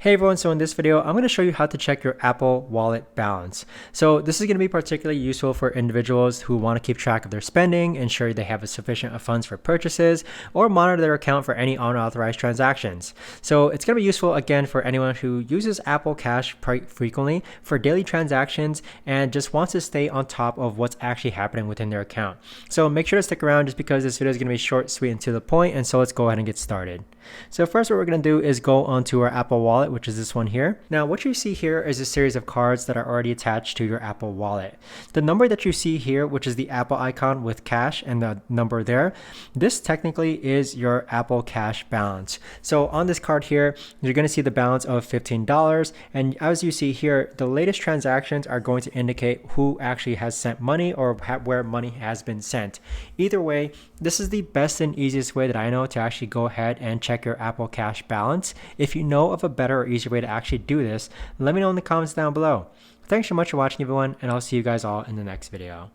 Hey everyone, so in this video, I'm going to show you how to check your Apple Wallet balance. So this is going to be particularly useful for individuals who want to keep track of their spending, ensure they have a sufficient of funds for purchases, or monitor their account for any unauthorized transactions. So it's going to be useful again for anyone who uses Apple Cash frequently for daily transactions and just wants to stay on top of what's actually happening within their account. So make sure to stick around just because this video is going to be short, sweet, and to the point, and so let's go ahead and get started. So first what we're going to do is go onto our Apple Wallet, which is this one here. Now what you see here is a series of cards that are already attached to your Apple Wallet. The number that you see here, which is the Apple icon with cash and the number there, this technically is your Apple Cash balance. So on this card here, you're going to see the balance of $15, and as you see here, the latest transactions are going to indicate who actually has sent money or where money has been sent. Either way, this is the best and easiest way that I know to actually go ahead and check your Apple Cash balance. If you know of a better or easier way to actually do this, let me know in the comments down below. Thanks so much for watching everyone, and I'll see you guys all in the next video.